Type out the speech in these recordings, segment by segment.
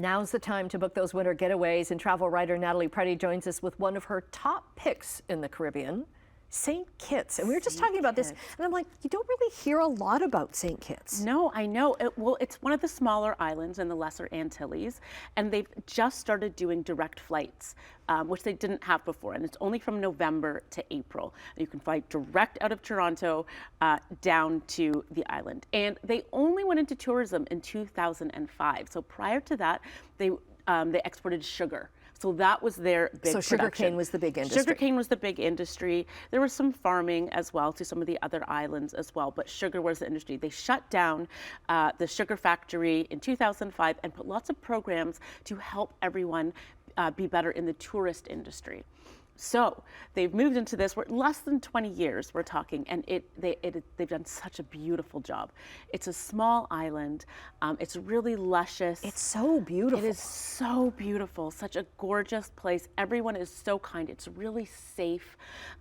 Now's the time to book those winter getaways, and travel writer Natalie Preddie joins us with one of her top picks in the Caribbean, St. Kitts. And we were just talking about this, and I'm like, you don't really hear a lot about St. Kitts. No, I know. Well, it's one of the smaller islands in the Lesser Antilles, and they've just started doing direct flights, which they didn't have before. And it's only from November to April. You can fly direct out of Toronto down to the island. And they only went into tourism in 2005. So prior to that, they exported sugar. So that was their big production. So sugarcane was the big industry. Sugarcane was the big industry. There was some farming as well to some of the other islands as well, but sugar was the industry. They shut down the sugar factory in 2005 and put lots of programs to help everyone be better in the tourist industry. So they've moved into this. We're less than 20 years we're talking, and they've done such a beautiful job. It's a small island. It's really luscious. It's so beautiful. It is so beautiful. Such a gorgeous place. Everyone is so kind. It's really safe,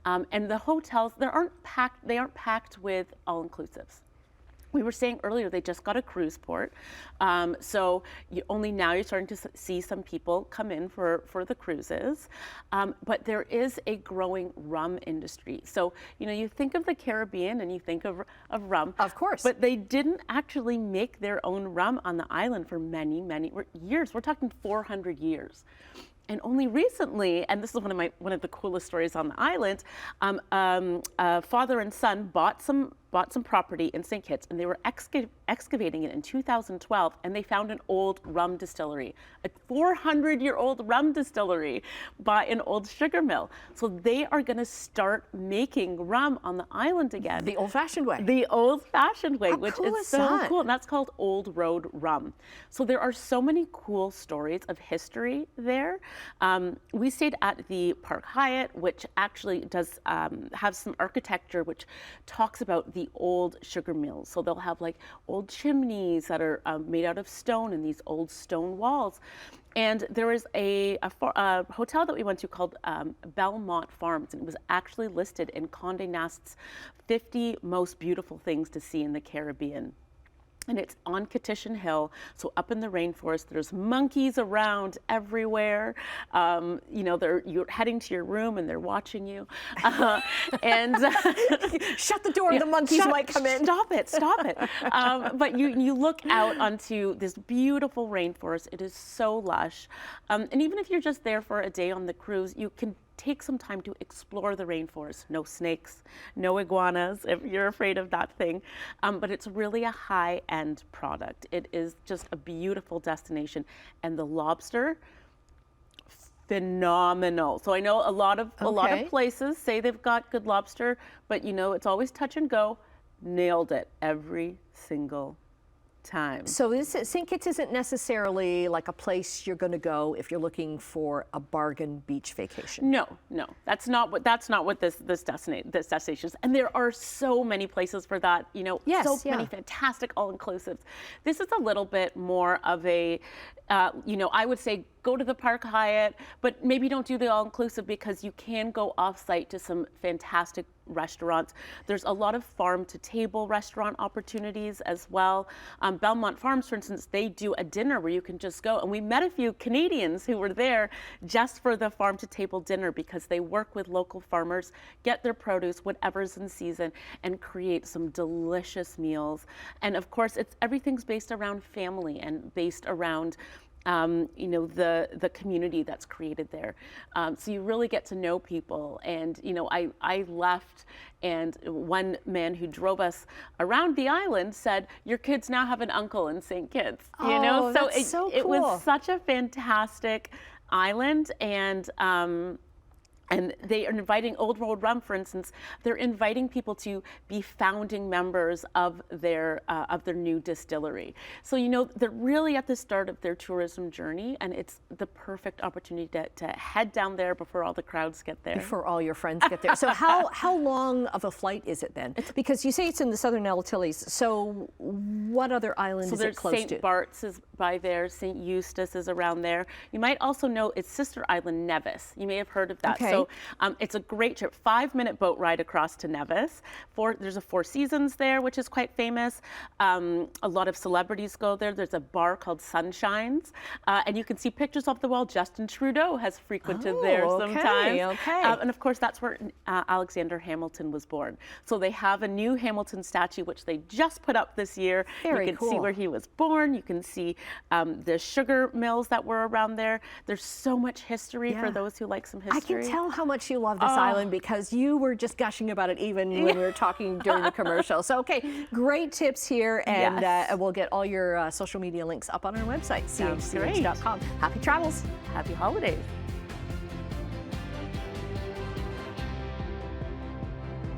and the hotels they aren't packed with all-inclusives. We were saying earlier they just got a cruise port, so now you're starting to see some people come in for the cruises, but there is a growing rum industry. So you think of the Caribbean and you think of rum, of course, but they didn't actually make their own rum on the island for many years. We're talking 400 years. And only recently, and this is one of the coolest stories on the island, father and son bought some property in St. Kitts, and they were excavating it in 2012, and they found an old rum distillery, a 400-year-old rum distillery by an old sugar mill. So they are going to start making rum on the island again. The old-fashioned way. The old-fashioned way, How which cool is so that? cool. And that's called Old Road Rum. So there are so many cool stories of history there. We stayed at the Park Hyatt, which actually does have some architecture which talks about the old sugar mills. So they'll have like old chimneys that are made out of stone and these old stone walls. And there was a hotel that we went to called Belmont Farms, and it was actually listed in Condé Nast's 50 most beautiful things to see in the Caribbean. And it's on Kittition Hill, so up in the rainforest. There's monkeys around everywhere. You're heading to your room and they're watching you. And shut the door, the monkeys might come in. Stop it. But you look out onto this beautiful rainforest. It is so lush. And even if you're just there for a day on the cruise, you can take some time to explore the rainforest. No snakes, no iguanas, if you're afraid of that thing. But it's really a high-end product. It is just a beautiful destination. And the lobster, phenomenal. So I know a lot of places say they've got good lobster, but it's always touch and go. Nailed it every single time. So St. Kitts isn't necessarily like a place you're going to go if you're looking for a bargain beach vacation. No, that's not what this destination is. And there are so many places for that. Many fantastic all-inclusives. This is a little bit more of a, I would say go to the Park Hyatt, but maybe don't do the all-inclusive because you can go off-site to some fantastic restaurants. There's a lot of farm-to-table restaurant opportunities as well. Belmont Farms, for instance, they do a dinner where you can just go. And we met a few Canadians who were there just for the farm-to-table dinner because they work with local farmers, get their produce, whatever's in season, and create some delicious meals. And of course, everything's based around family and based around the community that's created there. So you really get to know people. And, I left, and one man who drove us around the island said, your kids now have an uncle in St. Kitts. That's so cool. It was such a fantastic island. And they are inviting Old Road Rum, for instance. They're inviting people to be founding members of their new distillery. So they're really at the start of their tourism journey, and it's the perfect opportunity to head down there before all the crowds get there. Before all your friends get there. So how long of a flight is it then? Because you say it's in the Southern Antilles. So what other island is it close to? St. Bart's is by there. St. Eustace is around there. You might also know its sister island, Nevis. You may have heard of that. Okay. So it's a great trip, 5-minute boat ride across to Nevis. There's a Four Seasons there, which is quite famous. A lot of celebrities go there. There's a bar called Sunshines, and you can see pictures off the wall. Justin Trudeau has frequented there sometimes. And of course, that's where Alexander Hamilton was born. So they have a new Hamilton statue, which they just put up this year. Very You can cool. see where he was born. You can see the sugar mills that were around there. There's so much history for those who like some history. I can tell how much you love this island because you were just gushing about it even when we were talking during the commercial. So, okay, great tips here, and we'll get all your social media links up on our website, chch.com. Happy travels. Happy holidays.